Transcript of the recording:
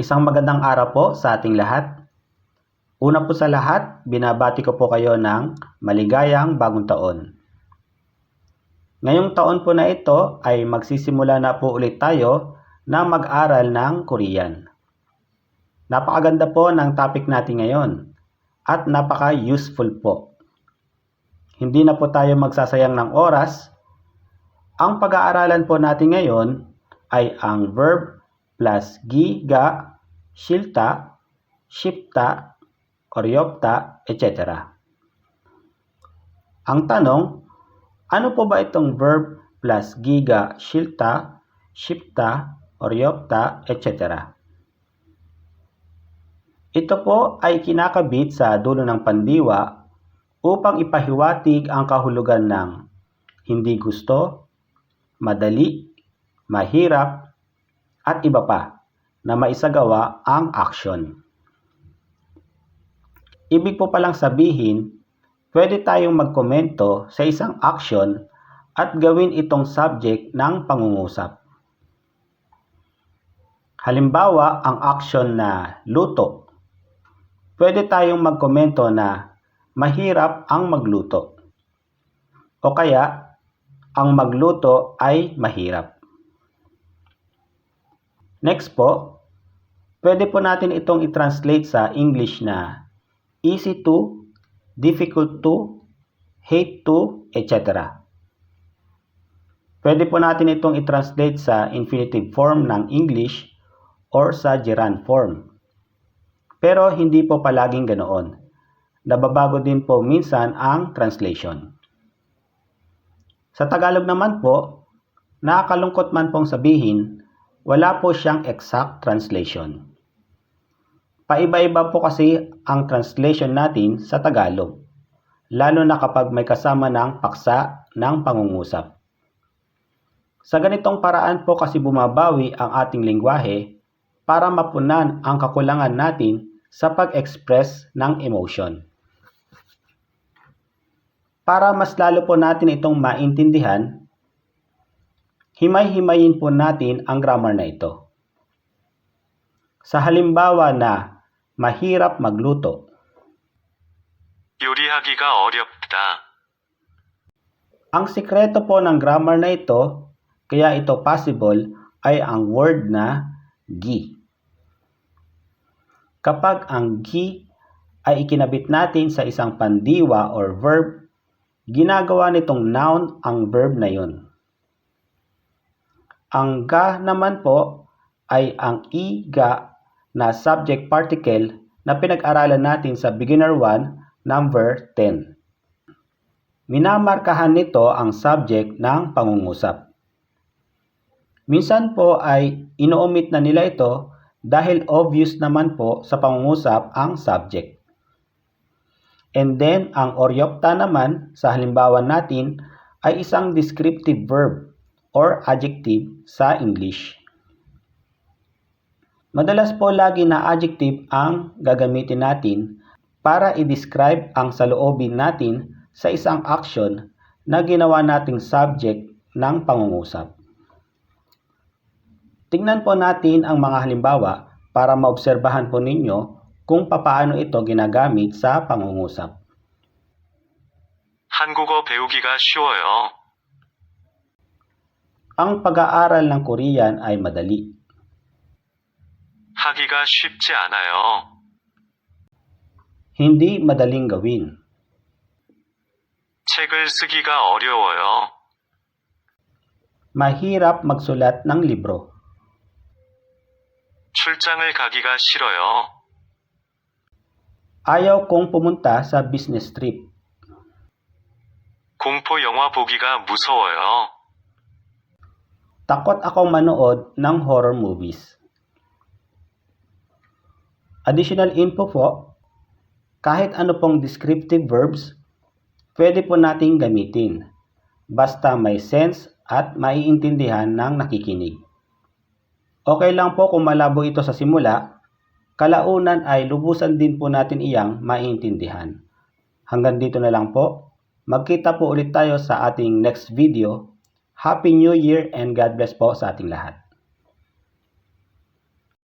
Isang magandang araw po sa ating lahat. Una po sa lahat, binabati ko po kayo ng maligayang bagong taon. Ngayong taon po na ito ay magsisimula na po ulit tayo na mag-aral ng Korean. Napakaganda po ng topic natin ngayon at napaka-useful po. Hindi na po tayo magsasayang ng oras. Ang pag-aaralan po natin ngayon ay ang verb plus gi, ga, shilta, shipta, oryopta, etc. Ang tanong, ano po ba itong verb plus gi, ga, shilta, shipta, oryopta, etc.? Ito po ay kinakabit sa dulo ng pandiwa upang ipahiwatig ang kahulugan ng hindi gusto, madali, mahirap, at iba pa na maisagawa ang action. Ibig po palang sabihin, pwede tayong magkomento sa isang action at gawin itong subject ng pangungusap. Halimbawa, ang action na luto. Pwede tayong magkomento na mahirap ang magluto. O kaya, ang magluto ay mahirap. Next po, pwede po natin itong i-translate sa English na easy to, difficult to, hate to, etc. Pwede po natin itong i-translate sa infinitive form ng English or sa gerund form. Pero hindi po palaging ganoon. Nababago din po minsan ang translation. Sa Tagalog naman po, nakakalungkot man pong sabihin, wala po siyang exact translation. Paiba-iba po kasi ang translation natin sa Tagalog, lalo na kapag may kasama ng paksa ng pangungusap. Sa ganitong paraan po kasi bumabawi ang ating lengguwahe para mapunan ang kakulangan natin sa pag-express ng emotion. Para mas lalo po natin itong maintindihan, himay-himayin po natin ang grammar na ito. Sa halimbawa na mahirap magluto. 요리하기가 어렵다. Ang sikreto po ng grammar na ito, kaya ito possible, ay ang word na gi. Kapag ang gi ay ikinabit natin sa isang pandiwa or verb, ginagawa nitong noun ang verb na yun. Ang ga naman po ay ang i-ga na subject particle na pinag-aralan natin sa beginner 1 number 10. Minamarkahan nito ang subject ng pangungusap. Minsan po ay ino-omit na nila ito dahil obvious naman po sa pangungusap ang subject. And then, ang oryopta naman sa halimbawa natin ay isang descriptive verb or adjective sa English. Madalas po lagi na adjective ang gagamitin natin para i-describe ang saloobin natin sa isang action na ginawa nating subject ng pangungusap. Tingnan po natin ang mga halimbawa para maobserbahan po ninyo kung papaano ito ginagamit sa pangungusap. 한국어 배우기가 쉬워요. Ang pag-aaral ng Korean ay madali. 하기가 쉽지 않아요. Hindi madaling gawin. 책을 쓰기가 어려워요. Mahirap magsulat ng libro. 출장을 가기가 싫어요. Ayaw kong pumunta sa business trip. 공포 영화 보기가 무서워요. Takot akong manood ng horror movies. Additional info po, kahit ano pong descriptive verbs, pwede po nating gamitin, basta may sense at maiintindihan ng nakikinig. Okay lang po kung malabo ito sa simula, kalaunan ay lubusan din po natin iyang maiintindihan. Hanggang dito na lang po, magkita po ulit tayo sa ating next video. Happy New Year and God bless po sa ating lahat.